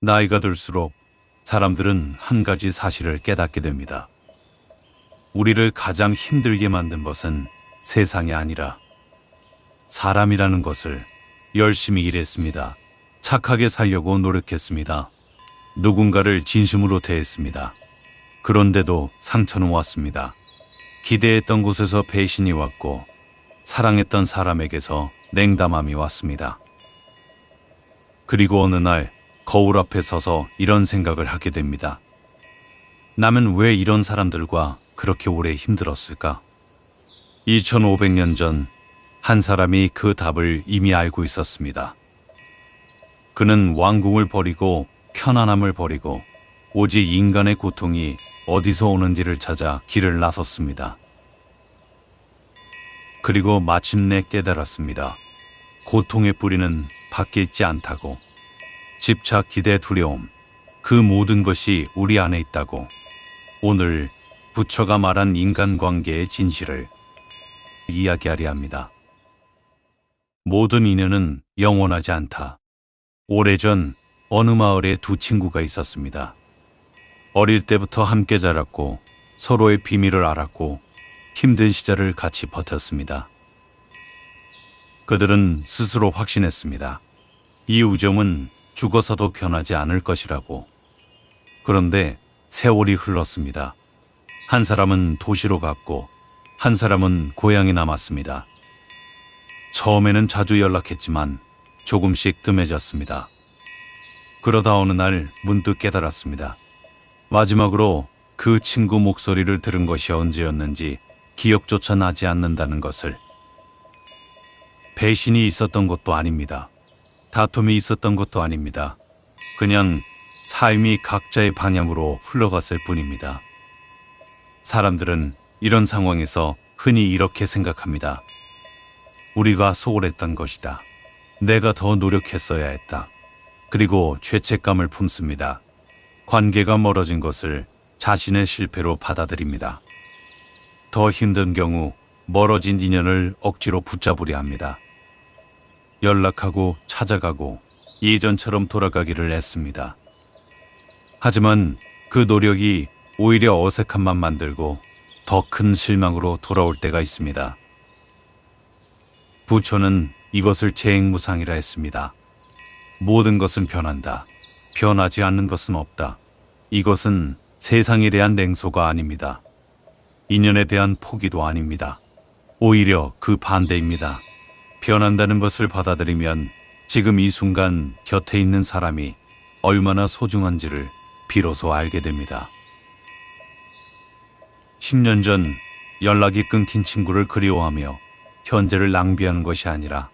나이가 들수록 사람들은 한 가지 사실을 깨닫게 됩니다. 우리를 가장 힘들게 만든 것은 세상이 아니라 사람이라는 것을. 열심히 일했습니다. 착하게 살려고 노력했습니다. 누군가를 진심으로 대했습니다. 그런데도 상처는 왔습니다. 기대했던 곳에서 배신이 왔고 사랑했던 사람에게서 냉담함이 왔습니다. 그리고 어느 날 거울 앞에 서서 이런 생각을 하게 됩니다. 남은 왜 이런 사람들과 그렇게 오래 힘들었을까? 2500년 전 한 사람이 그 답을 이미 알고 있었습니다. 그는 왕궁을 버리고 편안함을 버리고 오직 인간의 고통이 어디서 오는지를 찾아 길을 나섰습니다. 그리고 마침내 깨달았습니다. 고통의 뿌리는 밖에 있지 않다고. 집착, 기대, 두려움, 그 모든 것이 우리 안에 있다고. 오늘 부처가 말한 인간관계의 진실을 이야기하려 합니다. 모든 인연은 영원하지 않다. 오래전 어느 마을에 두 친구가 있었습니다. 어릴 때부터 함께 자랐고 서로의 비밀을 알았고 힘든 시절을 같이 버텼습니다. 그들은 스스로 확신했습니다. 이 우정은 죽어서도 변하지 않을 것이라고. 그런데 세월이 흘렀습니다. 한 사람은 도시로 갔고 한 사람은 고향에 남았습니다. 처음에는 자주 연락했지만 조금씩 뜸해졌습니다. 그러다 어느 날 문득 깨달았습니다. 마지막으로 그 친구 목소리를 들은 것이 언제였는지 기억조차 나지 않는다는 것을. 배신이 있었던 것도 아닙니다. 다툼이 있었던 것도 아닙니다. 그냥 삶이 각자의 방향으로 흘러갔을 뿐입니다. 사람들은 이런 상황에서 흔히 이렇게 생각합니다. 우리가 소홀했던 것이다. 내가 더 노력했어야 했다. 그리고 죄책감을 품습니다. 관계가 멀어진 것을 자신의 실패로 받아들입니다. 더 힘든 경우 멀어진 인연을 억지로 붙잡으려 합니다. 연락하고 찾아가고 예전처럼 돌아가기를 애씁니다. 하지만 그 노력이 오히려 어색함만 만들고 더 큰 실망으로 돌아올 때가 있습니다. 부처는 이것을 재행무상이라 했습니다. 모든 것은 변한다. 변하지 않는 것은 없다. 이것은 세상에 대한 냉소가 아닙니다. 인연에 대한 포기도 아닙니다. 오히려 그 반대입니다. 변한다는 것을 받아들이면 지금 이 순간 곁에 있는 사람이 얼마나 소중한지를 비로소 알게 됩니다. 10년 전 연락이 끊긴 친구를 그리워하며 현재를 낭비하는 것이 아니라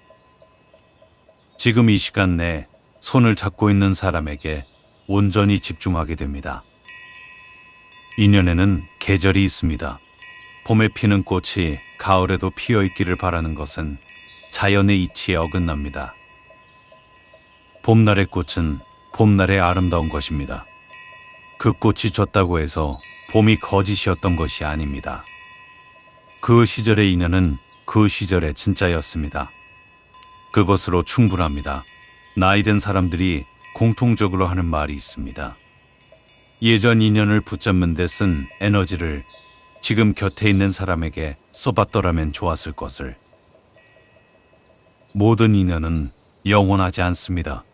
지금 이 시간 내에 손을 잡고 있는 사람에게 온전히 집중하게 됩니다. 인연에는 계절이 있습니다. 봄에 피는 꽃이 가을에도 피어 있기를 바라는 것은 자연의 이치에 어긋납니다. 봄날의 꽃은 봄날의 아름다운 것입니다. 그 꽃이 졌다고 해서 봄이 거짓이었던 것이 아닙니다. 그 시절의 인연은 그 시절의 진짜였습니다. 그것으로 충분합니다. 나이든 사람들이 공통적으로 하는 말이 있습니다. 예전 인연을 붙잡는 데 쓴 에너지를 지금 곁에 있는 사람에게 쏟았더라면 좋았을 것을. 모든 인연은 영원하지 않습니다.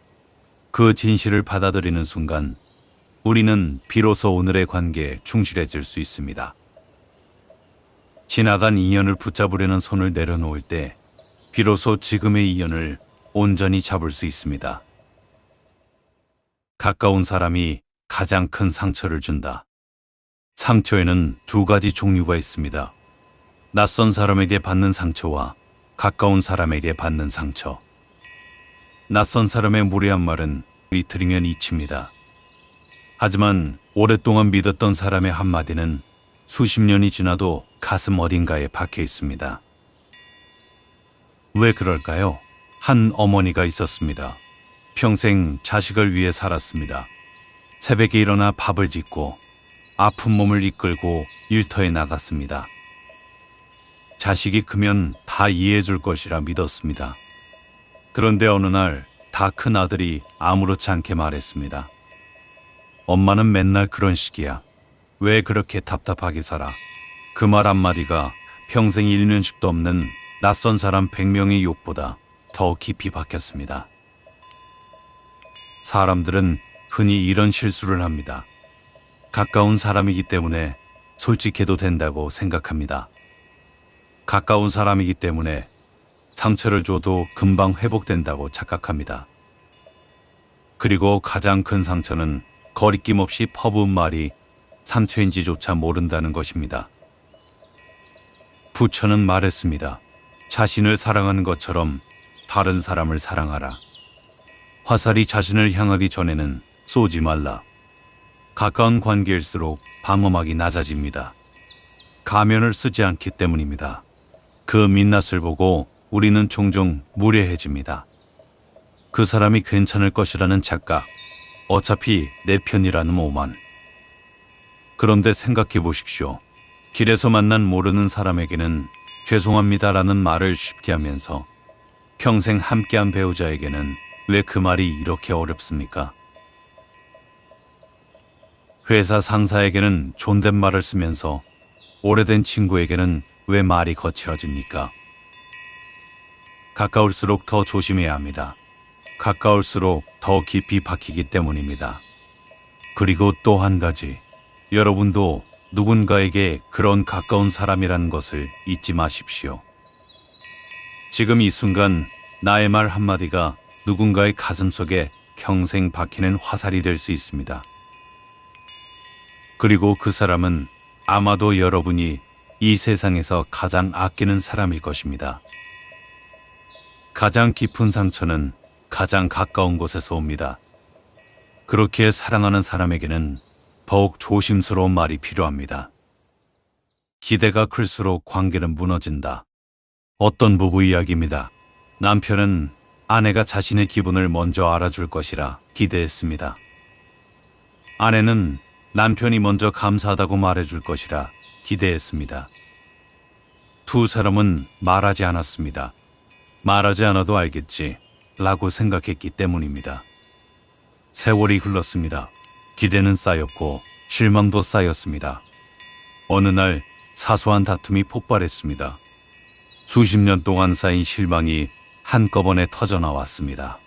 그 진실을 받아들이는 순간 우리는 비로소 오늘의 관계에 충실해질 수 있습니다. 지나간 인연을 붙잡으려는 손을 내려놓을 때 비로소 지금의 인연을 온전히 잡을 수 있습니다. 가까운 사람이 가장 큰 상처를 준다. 상처에는 두 가지 종류가 있습니다. 낯선 사람에게 받는 상처와 가까운 사람에게 받는 상처. 낯선 사람의 무례한 말은 이틀이면 잊힙니다. 하지만 오랫동안 믿었던 사람의 한마디는 수십 년이 지나도 가슴 어딘가에 박혀 있습니다. 왜 그럴까요? 한 어머니가 있었습니다. 평생 자식을 위해 살았습니다. 새벽에 일어나 밥을 짓고 아픈 몸을 이끌고 일터에 나갔습니다. 자식이 크면 다 이해해 줄 것이라 믿었습니다. 그런데 어느 날 다 큰 아들이 아무렇지 않게 말했습니다. 엄마는 맨날 그런 식이야. 왜 그렇게 답답하게 살아? 그 말 한마디가 평생 일면식도 없는 낯선 사람 100명의 욕보다 더 깊이 박혔습니다. 사람들은 흔히 이런 실수를 합니다. 가까운 사람이기 때문에 솔직해도 된다고 생각합니다. 가까운 사람이기 때문에 상처를 줘도 금방 회복된다고 착각합니다. 그리고 가장 큰 상처는 거리낌 없이 퍼부은 말이 상처인지조차 모른다는 것입니다. 부처는 말했습니다. 자신을 사랑하는 것처럼 다른 사람을 사랑하라. 화살이 자신을 향하기 전에는 쏘지 말라. 가까운 관계일수록 방어막이 낮아집니다. 가면을 쓰지 않기 때문입니다. 그 민낯을 보고 우리는 종종 무례해집니다. 그 사람이 괜찮을 것이라는 착각, 어차피 내 편이라는 오만. 그런데 생각해 보십시오. 길에서 만난 모르는 사람에게는 죄송합니다라는 말을 쉽게 하면서 평생 함께한 배우자에게는 왜 그 말이 이렇게 어렵습니까? 회사 상사에게는 존댓말을 쓰면서 오래된 친구에게는 왜 말이 거칠어집니까? 가까울수록 더 조심해야 합니다. 가까울수록 더 깊이 박히기 때문입니다. 그리고 또 한 가지, 여러분도 누군가에게 그런 가까운 사람이라는 것을 잊지 마십시오. 지금 이 순간 나의 말 한마디가 누군가의 가슴속에 평생 박히는 화살이 될 수 있습니다. 그리고 그 사람은 아마도 여러분이 이 세상에서 가장 아끼는 사람일 것입니다. 가장 깊은 상처는 가장 가까운 곳에서 옵니다. 그렇게 사랑하는 사람에게는 더욱 조심스러운 말이 필요합니다. 기대가 클수록 관계는 무너진다. 어떤 부부 이야기입니다. 남편은 아내가 자신의 기분을 먼저 알아줄 것이라 기대했습니다. 아내는 남편이 먼저 감사하다고 말해줄 것이라 기대했습니다. 두 사람은 말하지 않았습니다. 말하지 않아도 알겠지 라고 생각했기 때문입니다. 세월이 흘렀습니다. 기대는 쌓였고 실망도 쌓였습니다. 어느 날 사소한 다툼이 폭발했습니다. 수십 년 동안 쌓인 실망이 한꺼번에 터져나왔습니다.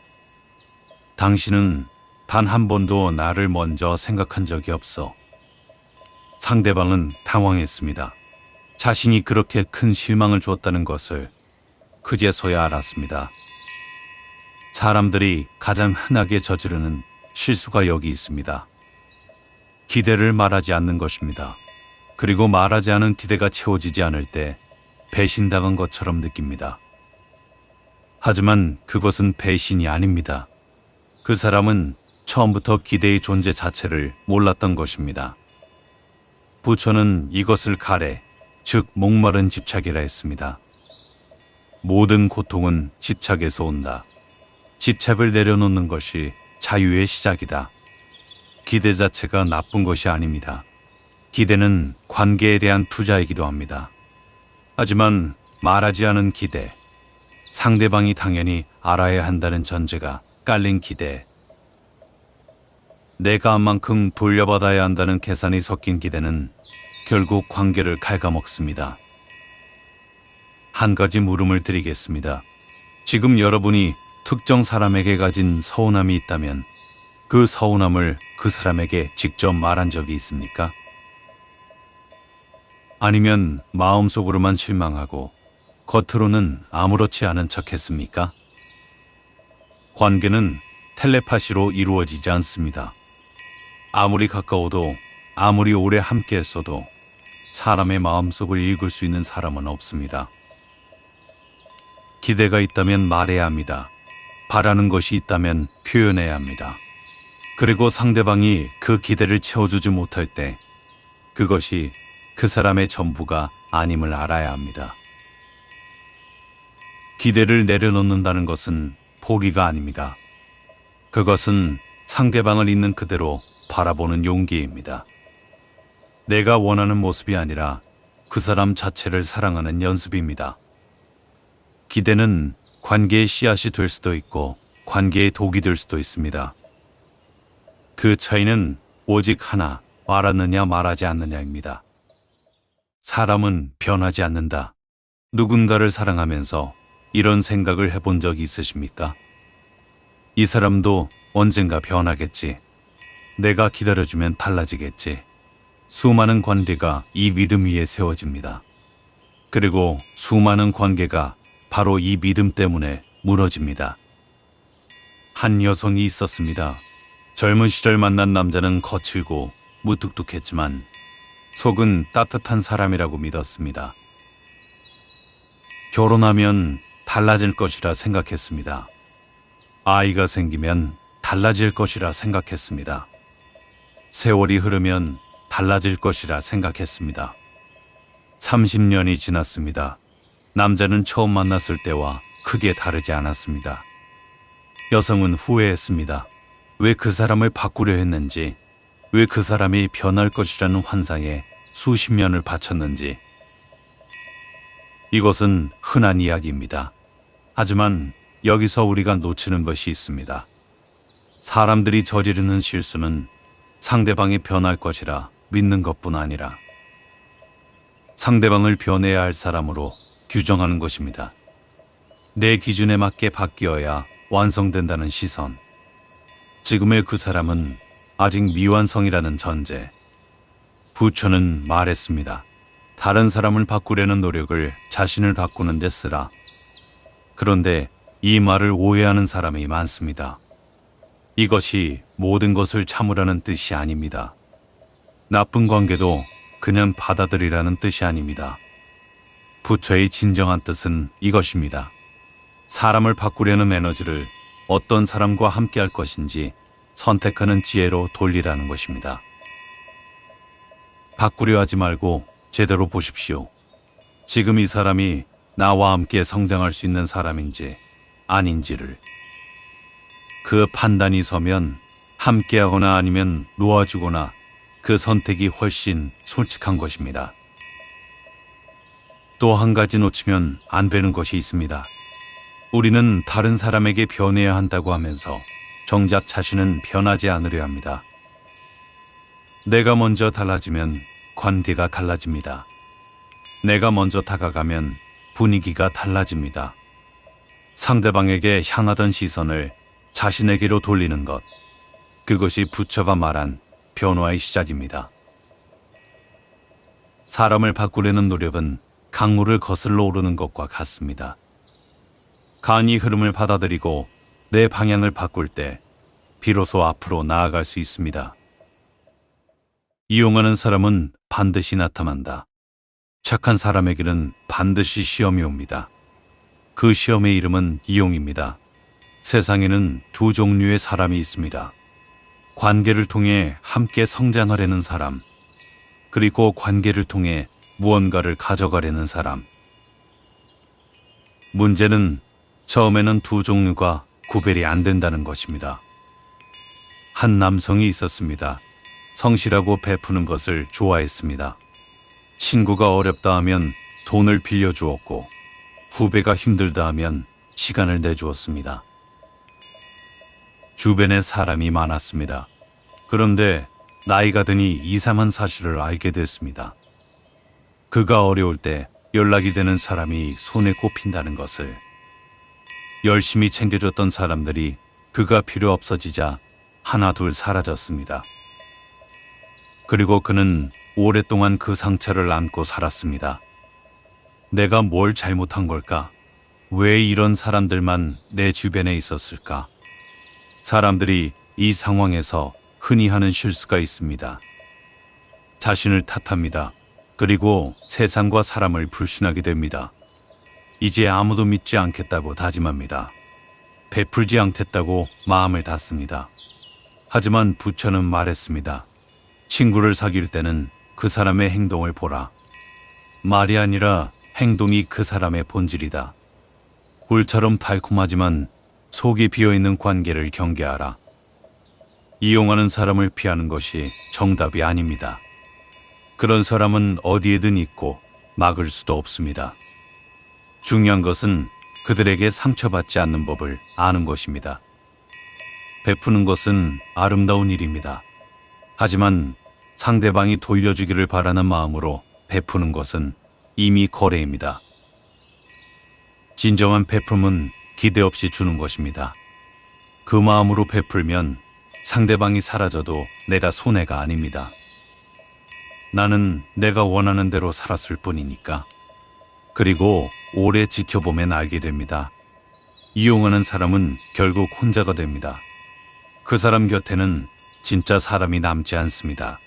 당신은 단 한 번도 나를 먼저 생각한 적이 없어. 상대방은 당황했습니다. 자신이 그렇게 큰 실망을 줬다는 것을 그제서야 알았습니다. 사람들이 가장 흔하게 저지르는 실수가 여기 있습니다. 기대를 말하지 않는 것입니다. 그리고 말하지 않은 기대가 채워지지 않을 때 배신당한 것처럼 느낍니다. 하지만 그것은 배신이 아닙니다. 그 사람은 처음부터 기대의 존재 자체를 몰랐던 것입니다. 부처는 이것을 가래, 즉 목마른 집착이라 했습니다. 모든 고통은 집착에서 온다. 집착을 내려놓는 것이 자유의 시작이다. 기대 자체가 나쁜 것이 아닙니다. 기대는 관계에 대한 투자이기도 합니다. 하지만 말하지 않은 기대, 상대방이 당연히 알아야 한다는 전제가 깔린 기대, 내가 한 만큼 돌려받아야 한다는 계산이 섞인 기대는 결국 관계를 갉아먹습니다. 한 가지 물음을 드리겠습니다. 지금 여러분이 특정 사람에게 가진 서운함이 있다면 그 서운함을 그 사람에게 직접 말한 적이 있습니까? 아니면 마음속으로만 실망하고 겉으로는 아무렇지 않은 척 했습니까? 관계는 텔레파시로 이루어지지 않습니다. 아무리 가까워도 아무리 오래 함께 했어도 사람의 마음속을 읽을 수 있는 사람은 없습니다. 기대가 있다면 말해야 합니다. 바라는 것이 있다면 표현해야 합니다. 그리고 상대방이 그 기대를 채워주지 못할 때 그것이 그 사람의 전부가 아님을 알아야 합니다. 기대를 내려놓는다는 것은 포기가 아닙니다. 그것은 상대방을 있는 그대로 바라보는 용기입니다. 내가 원하는 모습이 아니라 그 사람 자체를 사랑하는 연습입니다. 기대는 관계의 씨앗이 될 수도 있고 관계의 독이 될 수도 있습니다. 그 차이는 오직 하나, 말았느냐 말하지 않느냐입니다. 사람은 변하지 않는다. 누군가를 사랑하면서 이런 생각을 해본 적이 있으십니까? 이 사람도 언젠가 변하겠지. 내가 기다려주면 달라지겠지. 수많은 관계가 이 믿음 위에 세워집니다. 그리고 수많은 관계가 바로 이 믿음 때문에 무너집니다. 한 여성이 있었습니다. 젊은 시절 만난 남자는 거칠고 무뚝뚝했지만 속은 따뜻한 사람이라고 믿었습니다. 결혼하면 달라질 것이라 생각했습니다. 아이가 생기면 달라질 것이라 생각했습니다. 세월이 흐르면 달라질 것이라 생각했습니다. 30년이 지났습니다. 남자는 처음 만났을 때와 크게 다르지 않았습니다. 여성은 후회했습니다. 왜 그 사람을 바꾸려 했는지, 왜 그 사람이 변할 것이라는 환상에 수십 년을 바쳤는지. 이것은 흔한 이야기입니다. 하지만 여기서 우리가 놓치는 것이 있습니다. 사람들이 저지르는 실수는 상대방이 변할 것이라 믿는 것뿐 아니라 상대방을 변해야 할 사람으로 규정하는 것입니다. 내 기준에 맞게 바뀌어야 완성된다는 시선. 지금의 그 사람은 아직 미완성이라는 전제. 부처는 말했습니다. 다른 사람을 바꾸려는 노력을 자신을 바꾸는 데 쓰라. 그런데 이 말을 오해하는 사람이 많습니다. 이것이 모든 것을 참으라는 뜻이 아닙니다. 나쁜 관계도 그냥 받아들이라는 뜻이 아닙니다. 부처의 진정한 뜻은 이것입니다. 사람을 바꾸려는 에너지를 어떤 사람과 함께 할 것인지 선택하는 지혜로 돌리라는 것입니다. 바꾸려 하지 말고 제대로 보십시오. 지금 이 사람이 나와 함께 성장할 수 있는 사람인지 아닌지를. 그 판단이 서면 함께하거나 아니면 놓아주거나 그 선택이 훨씬 솔직한 것입니다. 또 한 가지 놓치면 안 되는 것이 있습니다. 우리는 다른 사람에게 변해야 한다고 하면서 정작 자신은 변하지 않으려 합니다. 내가 먼저 달라지면 관계가 달라집니다. 내가 먼저 다가가면 분위기가 달라집니다. 상대방에게 향하던 시선을 자신에게로 돌리는 것. 그것이 부처가 말한 변화의 시작입니다. 사람을 바꾸려는 노력은 강물을 거슬러 오르는 것과 같습니다. 강이 흐름을 받아들이고 내 방향을 바꿀 때 비로소 앞으로 나아갈 수 있습니다. 이용하는 사람은 반드시 나타난다. 착한 사람에게는 반드시 시험이 옵니다. 그 시험의 이름은 이용입니다. 세상에는 두 종류의 사람이 있습니다. 관계를 통해 함께 성장하려는 사람, 그리고 관계를 통해 무언가를 가져가려는 사람. 문제는 처음에는 두 종류가 구별이 안 된다는 것입니다. 한 남성이 있었습니다. 성실하고 베푸는 것을 좋아했습니다. 친구가 어렵다 하면 돈을 빌려주었고 후배가 힘들다 하면 시간을 내주었습니다. 주변에 사람이 많았습니다. 그런데 나이가 드니 이상한 사실을 알게 됐습니다. 그가 어려울 때 연락이 되는 사람이 손에 꼽힌다는 것을. 열심히 챙겨줬던 사람들이 그가 필요 없어지자 하나 둘 사라졌습니다. 그리고 그는 오랫동안 그 상처를 안고 살았습니다. 내가 뭘 잘못한 걸까? 왜 이런 사람들만 내 주변에 있었을까? 사람들이 이 상황에서 흔히 하는 실수가 있습니다. 자신을 탓합니다. 그리고 세상과 사람을 불신하게 됩니다. 이제 아무도 믿지 않겠다고 다짐합니다. 베풀지 않겠다고 마음을 닫습니다. 하지만 부처는 말했습니다. 친구를 사귈 때는 그 사람의 행동을 보라. 말이 아니라 행동이 그 사람의 본질이다. 꿀처럼 달콤하지만 속이 비어있는 관계를 경계하라. 이용하는 사람을 피하는 것이 정답이 아닙니다. 그런 사람은 어디에든 있고 막을 수도 없습니다. 중요한 것은 그들에게 상처받지 않는 법을 아는 것입니다. 베푸는 것은 아름다운 일입니다. 하지만 상대방이 돌려주기를 바라는 마음으로 베푸는 것은 이미 거래입니다. 진정한 베품은 기대 없이 주는 것입니다. 그 마음으로 베풀면 상대방이 사라져도 내가 손해가 아닙니다. 나는 내가 원하는 대로 살았을 뿐이니까. 그리고 오래 지켜보면 알게 됩니다. 이용하는 사람은 결국 혼자가 됩니다. 그 사람 곁에는 진짜 사람이 남지 않습니다.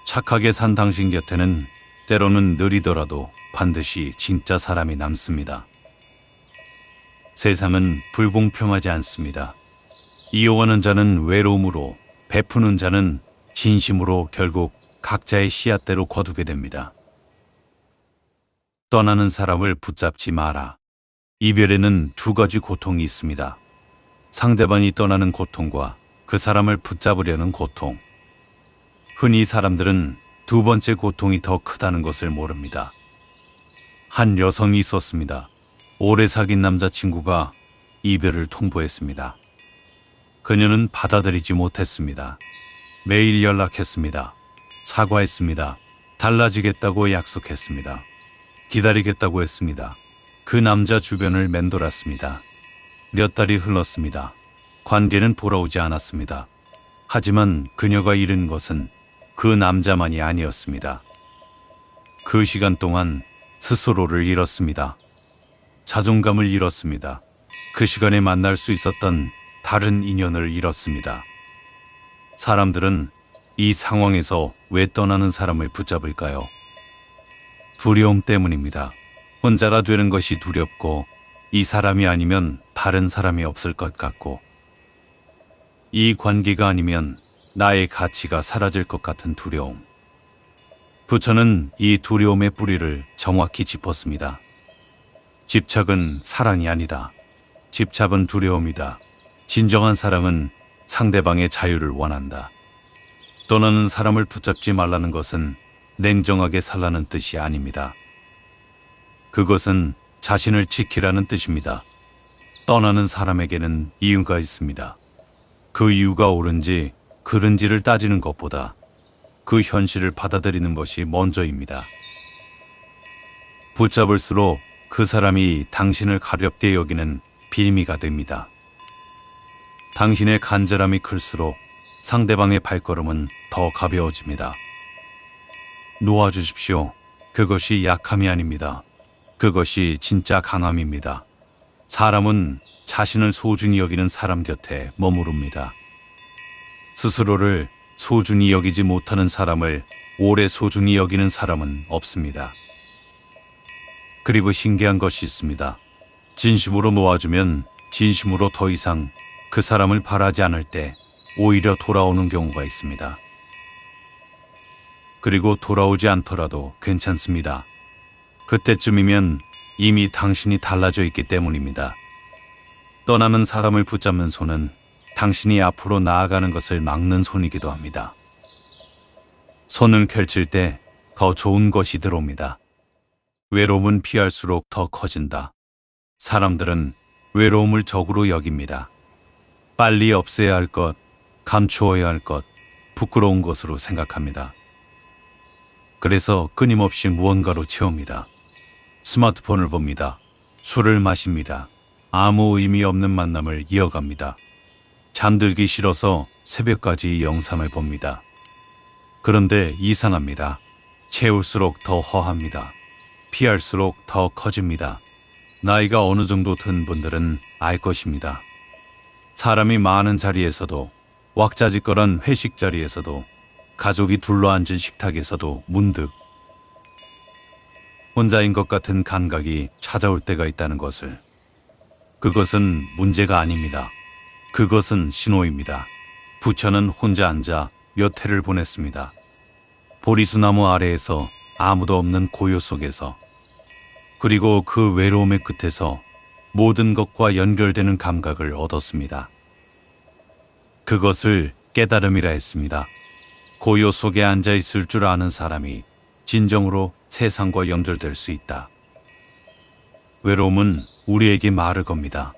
착하게 산 당신 곁에는 때로는 느리더라도 반드시 진짜 사람이 남습니다. 세상은 불공평하지 않습니다. 이용하는 자는 외로움으로, 베푸는 자는 진심으로 결국 각자의 씨앗대로 거두게 됩니다. 떠나는 사람을 붙잡지 마라. 이별에는 두 가지 고통이 있습니다. 상대방이 떠나는 고통과 그 사람을 붙잡으려는 고통. 흔히 사람들은 두 번째 고통이 더 크다는 것을 모릅니다. 한 여성이 있었습니다. 오래 사귄 남자친구가 이별을 통보했습니다. 그녀는 받아들이지 못했습니다. 매일 연락했습니다. 사과했습니다. 달라지겠다고 약속했습니다. 기다리겠다고 했습니다. 그 남자 주변을 맴돌았습니다. 몇 달이 흘렀습니다. 관계는 돌아오지 않았습니다. 하지만 그녀가 잃은 것은 그 남자만이 아니었습니다. 그 시간 동안 스스로를 잃었습니다. 자존감을 잃었습니다. 그 시간에 만날 수 있었던 다른 인연을 잃었습니다. 사람들은 이 상황에서 왜 떠나는 사람을 붙잡을까요? 두려움 때문입니다. 혼자가 되는 것이 두렵고, 이 사람이 아니면 다른 사람이 없을 것 같고, 이 관계가 아니면 나의 가치가 사라질 것 같은 두려움. 부처는 이 두려움의 뿌리를 정확히 짚었습니다. 집착은 사랑이 아니다. 집착은 두려움이다. 진정한 사랑은 상대방의 자유를 원한다. 떠나는 사람을 붙잡지 말라는 것은 냉정하게 살라는 뜻이 아닙니다. 그것은 자신을 지키라는 뜻입니다. 떠나는 사람에게는 이유가 있습니다. 그 이유가 옳은지 그른지를 따지는 것보다 그 현실을 받아들이는 것이 먼저입니다. 붙잡을수록 그 사람이 당신을 가볍게 여기는 빌미가 됩니다. 당신의 간절함이 클수록 상대방의 발걸음은 더 가벼워집니다. 놓아주십시오. 그것이 약함이 아닙니다. 그것이 진짜 강함입니다. 사람은 자신을 소중히 여기는 사람 곁에 머무릅니다. 스스로를 소중히 여기지 못하는 사람을 오래 소중히 여기는 사람은 없습니다. 그리고 신기한 것이 있습니다. 진심으로 놓아주면 진심으로 더 이상 그 사람을 바라지 않을 때 오히려 돌아오는 경우가 있습니다. 그리고 돌아오지 않더라도 괜찮습니다. 그때쯤이면 이미 당신이 달라져 있기 때문입니다. 떠나는 사람을 붙잡는 손은 당신이 앞으로 나아가는 것을 막는 손이기도 합니다. 손을 펼칠 때 더 좋은 것이 들어옵니다. 외로움은 피할수록 더 커진다. 사람들은 외로움을 적으로 여깁니다. 빨리 없애야 할 것, 감추어야 할 것, 부끄러운 것으로 생각합니다. 그래서 끊임없이 무언가로 채웁니다. 스마트폰을 봅니다. 술을 마십니다. 아무 의미 없는 만남을 이어갑니다. 잠들기 싫어서 새벽까지 영상을 봅니다. 그런데 이상합니다. 채울수록 더 허합니다. 피할수록 더 커집니다. 나이가 어느 정도 든 분들은 알 것입니다. 사람이 많은 자리에서도, 왁자지껄한 회식 자리에서도, 가족이 둘러앉은 식탁에서도 문득 혼자인 것 같은 감각이 찾아올 때가 있다는 것을. 그것은 문제가 아닙니다. 그것은 신호입니다. 부처는 혼자 앉아 몇 해를 보냈습니다. 보리수나무 아래에서 아무도 없는 고요 속에서. 그리고 그 외로움의 끝에서 모든 것과 연결되는 감각을 얻었습니다. 그것을 깨달음이라 했습니다. 고요 속에 앉아 있을 줄 아는 사람이 진정으로 세상과 연결될 수 있다. 외로움은 우리에게 말을 겁니다.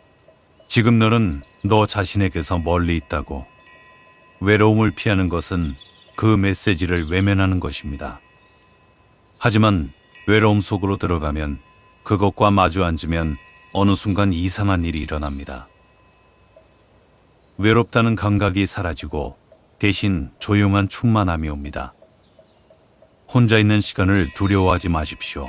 지금 너는 너 자신에게서 멀리 있다고. 외로움을 피하는 것은 그 메시지를 외면하는 것입니다. 하지만 외로움 속으로 들어가면, 그것과 마주 앉으면 어느 순간 이상한 일이 일어납니다. 외롭다는 감각이 사라지고 대신 조용한 충만함이 옵니다. 혼자 있는 시간을 두려워하지 마십시오.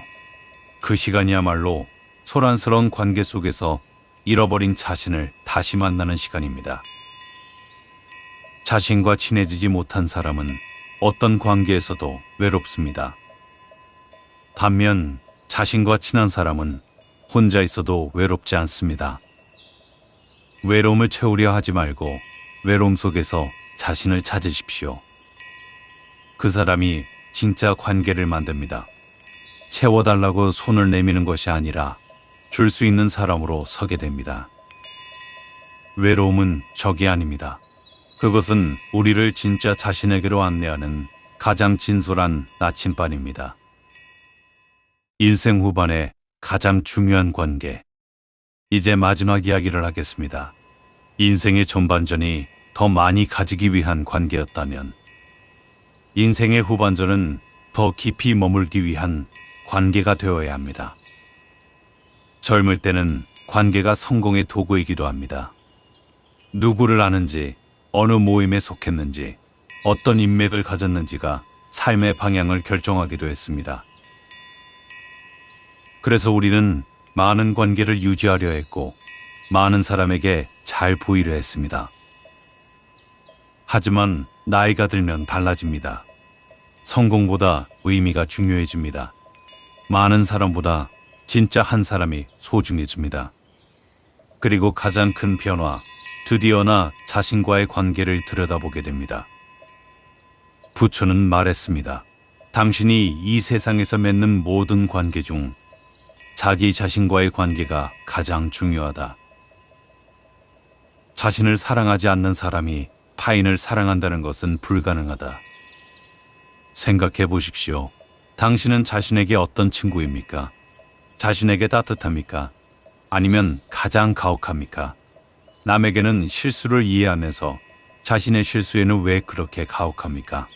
그 시간이야말로 소란스러운 관계 속에서 잃어버린 자신을 다시 만나는 시간입니다. 자신과 친해지지 못한 사람은 어떤 관계에서도 외롭습니다. 반면 자신과 친한 사람은 혼자 있어도 외롭지 않습니다. 외로움을 채우려 하지 말고 외로움 속에서 자신을 찾으십시오. 그 사람이 진짜 관계를 만듭니다. 채워달라고 손을 내미는 것이 아니라 줄 수 있는 사람으로 서게 됩니다. 외로움은 적이 아닙니다. 그것은 우리를 진짜 자신에게로 안내하는 가장 진솔한 나침반입니다. 인생 후반의 가장 중요한 관계. 이제 마지막 이야기를 하겠습니다. 인생의 전반전이 더 많이 가지기 위한 관계였다면, 인생의 후반전은 더 깊이 머물기 위한 관계가 되어야 합니다. 젊을 때는 관계가 성공의 도구이기도 합니다. 누구를 아는지, 어느 모임에 속했는지, 어떤 인맥을 가졌는지가 삶의 방향을 결정하기도 했습니다. 그래서 우리는 많은 관계를 유지하려 했고, 많은 사람에게 잘 보이려 했습니다. 하지만 나이가 들면 달라집니다. 성공보다 의미가 중요해집니다. 많은 사람보다 진짜 한 사람이 소중해집니다. 그리고 가장 큰 변화, 드디어나 자신과의 관계를 들여다보게 됩니다. 부처는 말했습니다. 당신이 이 세상에서 맺는 모든 관계 중 자기 자신과의 관계가 가장 중요하다. 자신을 사랑하지 않는 사람이 타인을 사랑한다는 것은 불가능하다. 생각해 보십시오. 당신은 자신에게 어떤 친구입니까? 자신에게 따뜻합니까? 아니면 가장 가혹합니까? 남에게는 실수를 이해하면서 자신의 실수에는 왜 그렇게 가혹합니까?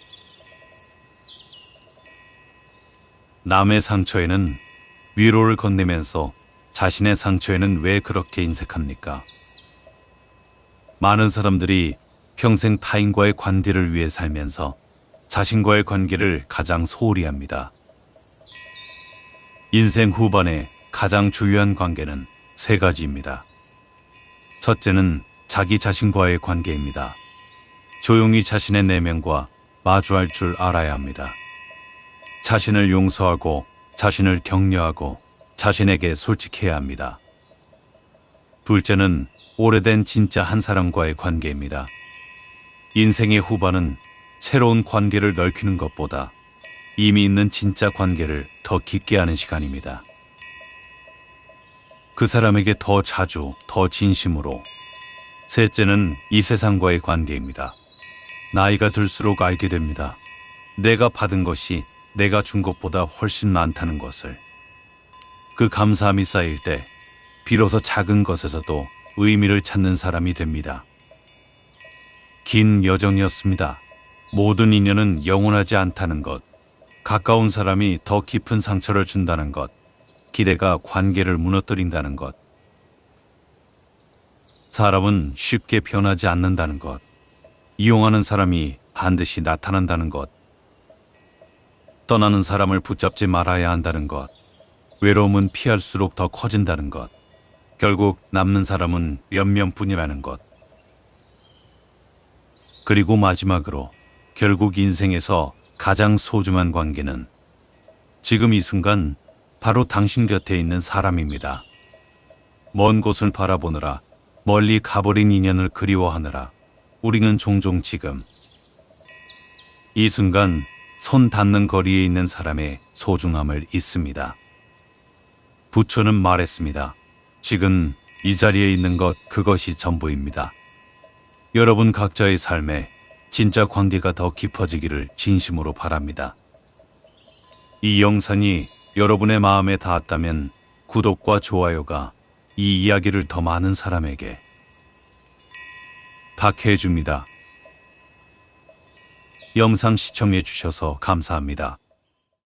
남의 상처에는 위로를 건네면서 자신의 상처에는 왜 그렇게 인색합니까? 많은 사람들이 평생 타인과의 관계를 위해 살면서 자신과의 관계를 가장 소홀히 합니다. 인생 후반의 가장 중요한 관계는 세 가지입니다. 첫째는 자기 자신과의 관계입니다. 조용히 자신의 내면과 마주할 줄 알아야 합니다. 자신을 용서하고 자신을 격려하고 자신에게 솔직해야 합니다. 둘째는 오래된 진짜 한 사람과의 관계입니다. 인생의 후반은 새로운 관계를 넓히는 것보다 이미 있는 진짜 관계를 더 깊게 하는 시간입니다. 그 사람에게 더 자주, 더 진심으로. 셋째는 이 세상과의 관계입니다. 나이가 들수록 알게 됩니다. 내가 받은 것이 내가 준 것보다 훨씬 많다는 것을. 그 감사함이 쌓일 때 비로소 작은 것에서도 의미를 찾는 사람이 됩니다. 긴 여정이었습니다. 모든 인연은 영원하지 않다는 것, 가까운 사람이 더 깊은 상처를 준다는 것, 기대가 관계를 무너뜨린다는 것, 사람은 쉽게 변하지 않는다는 것, 이용하는 사람이 반드시 나타난다는 것, 떠나는 사람을 붙잡지 말아야 한다는 것, 외로움은 피할수록 더 커진다는 것, 결국 남는 사람은 몇 명뿐이라는 것, 그리고 마지막으로 결국 인생에서 가장 소중한 관계는 지금 이 순간 바로 당신 곁에 있는 사람입니다. 먼 곳을 바라보느라, 멀리 가버린 인연을 그리워하느라 우리는 종종 지금 이 순간 손 닿는 거리에 있는 사람의 소중함을 잊습니다. 부처는 말했습니다. 지금 이 자리에 있는 것, 그것이 전부입니다. 여러분 각자의 삶에 진짜 관계가 더 깊어지기를 진심으로 바랍니다. 이 영상이 여러분의 마음에 닿았다면 구독과 좋아요가 이 이야기를 더 많은 사람에게 닿게 해줍니다. 영상 시청해 주셔서 감사합니다.